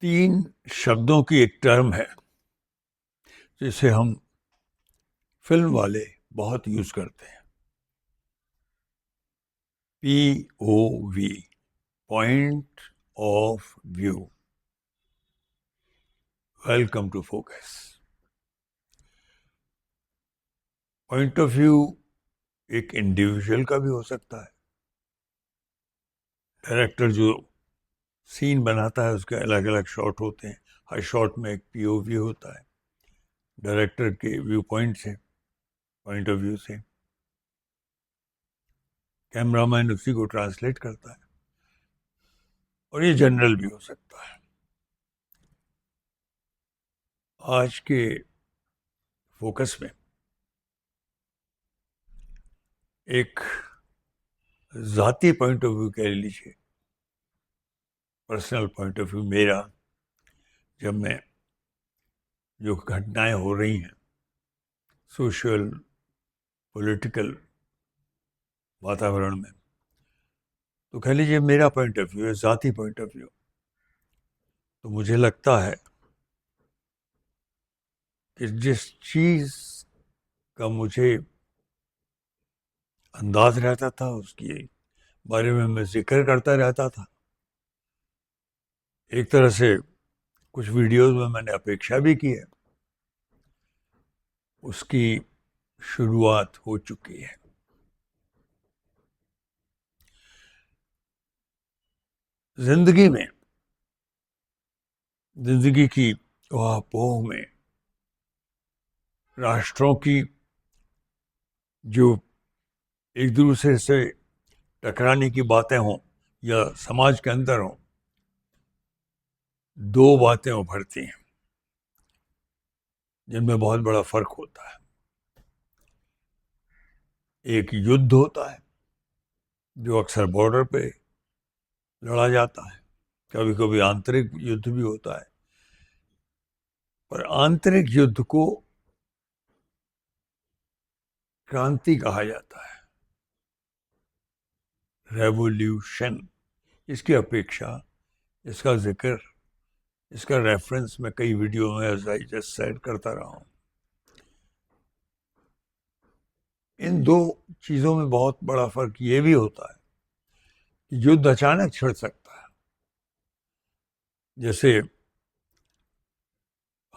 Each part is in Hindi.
तीन शब्दों की एक टर्म है जिसे हम फिल्म वाले बहुत यूज करते हैं। POV, point of view. Welcome to focus. Point of view एक इंडिविजुअल का भी हो सकता है। डायरेक्टर जो सीन बनाता है उसके अलग अलग शॉट होते हैं, हर शॉट में एक POV होता है, डायरेक्टर के व्यू पॉइंट से, पॉइंट ऑफ व्यू से। कैमरामैन उसी को ट्रांसलेट करता है, और ये जनरल भी हो सकता है। आज के फोकस में एक जाती पॉइंट ऑफ व्यू कह लीजिए, पर्सनल पॉइंट ऑफ व्यू मेरा, जब मैं जो घटनाएं हो रही हैं सोशल पॉलिटिकल वातावरण में, तो कह लीजिए मेरा पॉइंट ऑफ व्यू है, जाती पॉइंट ऑफ व्यू। तो मुझे लगता है कि जिस चीज का मुझे अंदाज रहता था उसकी बारे में मैं जिक्र करता रहता था। एक तरह से कुछ वीडियोस में मैंने अपेक्षा भी की है, उसकी शुरुआत हो चुकी है। जिंदगी में, जिंदगी की पोह में राष्ट्रों की जो एक दूसरे से टकराने की बातें हों या समाज के अंदर हों, दो बातें उभरती हैं जिनमें बहुत बड़ा फर्क होता है। एक युद्ध होता है जो अक्सर बॉर्डर पे लड़ा जाता है, कभी कभी आंतरिक युद्ध भी होता है, पर आंतरिक युद्ध को क्रांति कहा जाता है, रेवोल्यूशन। इसकी अपेक्षा, इसका जिक्र, इसका रेफरेंस मैं कई वीडियो में एज आई जस्ट सेड करता रहा हूं। इन दो चीजों में बहुत बड़ा फर्क ये भी होता है कि युद्ध अचानक छिड़ सकता है। जैसे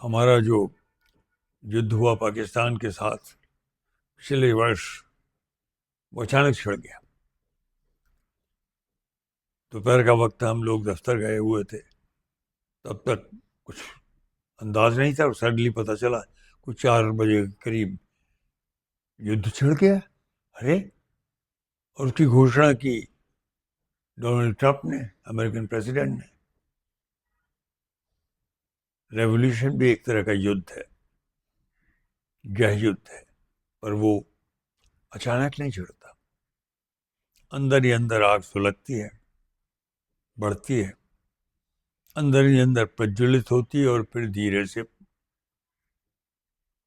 हमारा जो युद्ध हुआ पाकिस्तान के साथ पिछले वर्ष, वो अचानक छिड़ गया। दोपहर का वक्त था, हम लोग दफ्तर गए हुए थे, तब तक कुछ अंदाज नहीं था, और सडनली पता चला कुछ 4 बजे के करीब युद्ध छिड़ गया। अरे, और उसकी घोषणा की डोनाल्ड ट्रंप ने, अमेरिकन प्रेसिडेंट ने। रेवोल्यूशन भी एक तरह का युद्ध है, गृह युद्ध है, पर वो अचानक नहीं छिड़ता। अंदर ही अंदर आग सुलगती है, बढ़ती है, अंदर ही अंदर प्रज्वलित होती है, और फिर धीरे से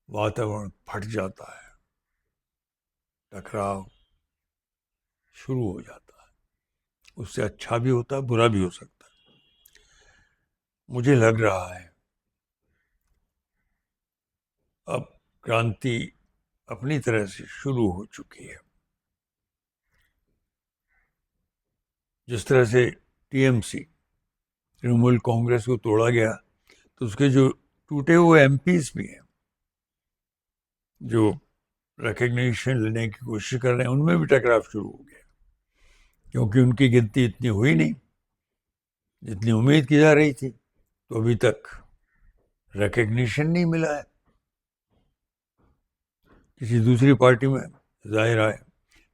वातावरण फट जाता है, टकराव शुरू हो जाता है। उससे अच्छा भी होता है, बुरा भी हो सकता है। मुझे लग रहा है अब क्रांति अपनी तरह से शुरू हो चुकी है। जिस तरह से TMC, तृणमूल कांग्रेस को तोड़ा गया, तो उसके जो टूटे हुए MPs भी हैं जो रिकग्निशन लेने की कोशिश कर रहे हैं, उनमें भी टकराव शुरू हो गया, क्योंकि उनकी गिनती इतनी हुई नहीं जितनी उम्मीद की जा रही थी। तो अभी तक रिकग्निशन नहीं मिला है किसी दूसरी पार्टी में, जाहिर है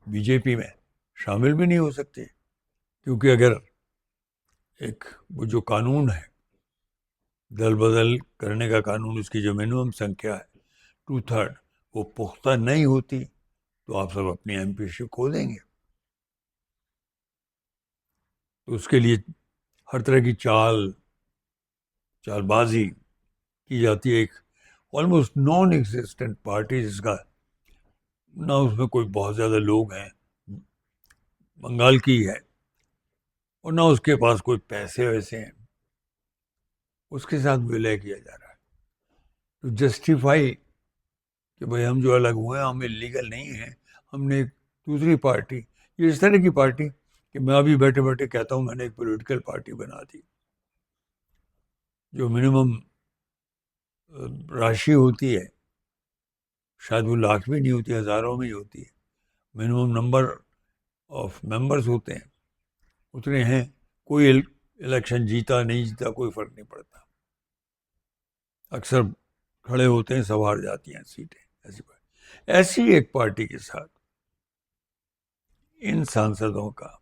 बीजेपी में शामिल भी नहीं हो सकते, क्योंकि अगर एक वो जो कानून है, दल बदल करने का कानून, उसकी जो मिनिमम संख्या है 2/3, वो पुख्ता नहीं होती, तो आप सब अपनी MP खो देंगे। तो उसके लिए हर तरह की चालबाजी की जाती है। एक ऑलमोस्ट नॉन एग्जिस्टेंट पार्टी, जिसका ना उसमें कोई बहुत ज्यादा लोग हैं, बंगाल की है, और ना उसके पास कोई पैसे वैसे हैं, उसके साथ विलय किया जा रहा है टू जस्टिफाई कि भाई हम जो अलग हुए हैं हम इलीगल नहीं हैं, हमने एक दूसरी पार्टी, ये इस तरह की पार्टी कि मैं अभी बैठे बैठे कहता हूँ मैंने एक पॉलिटिकल पार्टी बना दी, जो मिनिमम राशि होती है शायद वो लाख में नहीं होती, हजारों में ही होती है, मिनिमम नंबर ऑफ मेंबर्स होते हैं उतने हैं, कोई इलेक्शन जीता नहीं जीता कोई फर्क नहीं पड़ता, अक्सर खड़े होते हैं, सब हार जाती हैं सीटें। ऐसी एक पार्टी के साथ इन सांसदों का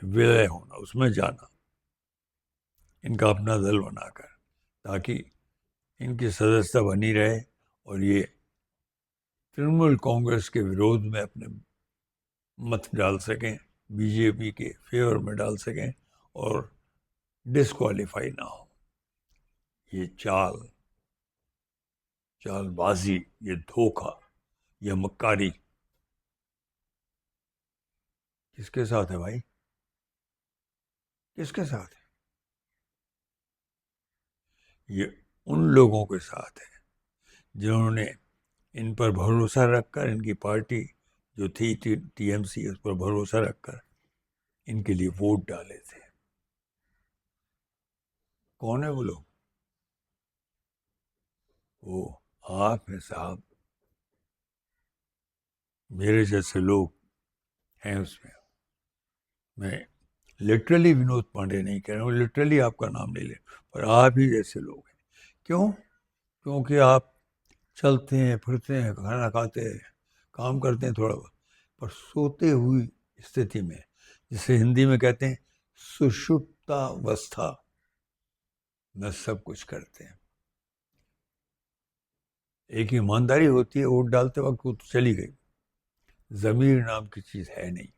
विलय होना, उसमें जाना, इनका अपना दल बनाकर, ताकि इनकी सदस्यता बनी रहे और ये तृणमूल कांग्रेस के विरोध में अपने मत डाल सकें, बीजेपी के फेवर में डाल सकें और डिस्क्वालीफाई ना हो। ये चालबाजी, ये धोखा, ये मक्कारी किसके साथ है भाई? किसके साथ है? ये उन लोगों के साथ है जिन्होंने इन पर भरोसा रखकर, इनकी पार्टी जो थी टीएमसी, उस पर भरोसा रखकर इनके लिए वोट डाले थे। कौन है वो लोग? वो आप हैं साहब, मेरे जैसे लोग हैं उसमें। मैं लिटरली विनोद पांडे नहीं कह रहा हूँ, लिटरली आपका नाम नहीं ले, पर आप ही जैसे लोग हैं। क्यों? क्योंकि आप चलते हैं, फिरते हैं, खाना खाते हैं, काम करते हैं थोड़ा बहुत, पर सोते हुई स्थिति में, जिसे हिंदी में कहते हैं सुषुप्तावस्था में सब कुछ करते हैं। एक ईमानदारी होती है, वोट डालते वक्त वो तो चली गई, जमीर नाम की चीज है नहीं,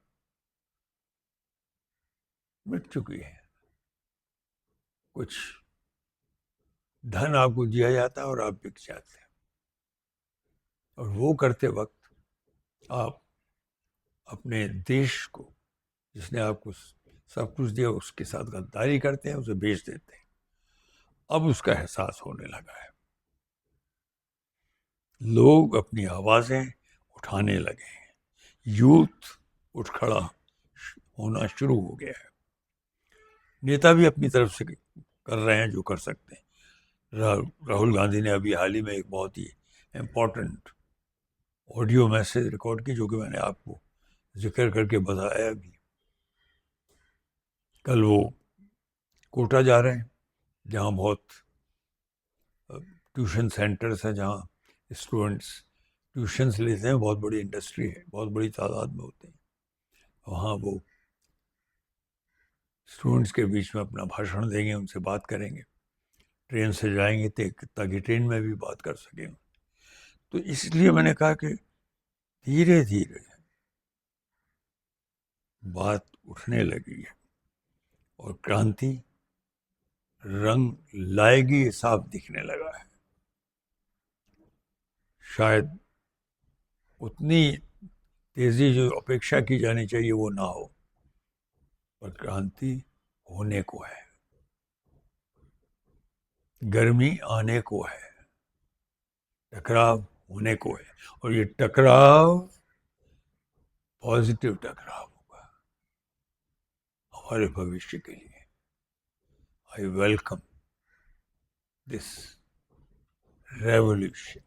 मिट चुकी है। कुछ धन आपको दिया जाता है और आप बिक जाते हैं, और वो करते वक्त आप अपने देश को, जिसने आपको सब कुछ दिया, उसके साथ गद्दारी करते हैं, उसे बेच देते हैं। अब उसका एहसास होने लगा है, लोग अपनी आवाजें उठाने लगे हैं, यूथ उठ खड़ा होना शुरू हो गया है। नेता भी अपनी तरफ से कर रहे हैं जो कर सकते हैं। राहुल गांधी ने अभी हाल ही में एक बहुत ही इम्पोर्टेंट ऑडियो मैसेज रिकॉर्ड की, जो कि मैंने आपको जिक्र करके बताया भी। कल वो कोटा जा रहे हैं, जहाँ बहुत ट्यूशन सेंटर्स हैं, जहाँ स्टूडेंट्स ट्यूशन्स लेते हैं, बहुत बड़ी इंडस्ट्री है, बहुत बड़ी तादाद में होते हैं। वहाँ वो स्टूडेंट्स के बीच में अपना भाषण देंगे, उनसे बात करेंगे, ट्रेन से जाएंगे ताकि ट्रेन में भी बात कर सकें। तो इसलिए मैंने कहा कि धीरे धीरे बात उठने लगी है और क्रांति रंग लाएगी, साफ दिखने लगा है। शायद उतनी तेजी जो अपेक्षा की जानी चाहिए वो ना हो, पर क्रांति होने को है, गर्मी आने को है, टकराव होने को है, और ये टकराव पॉजिटिव टकराव होगा हमारे भविष्य के लिए। I welcome this revolution.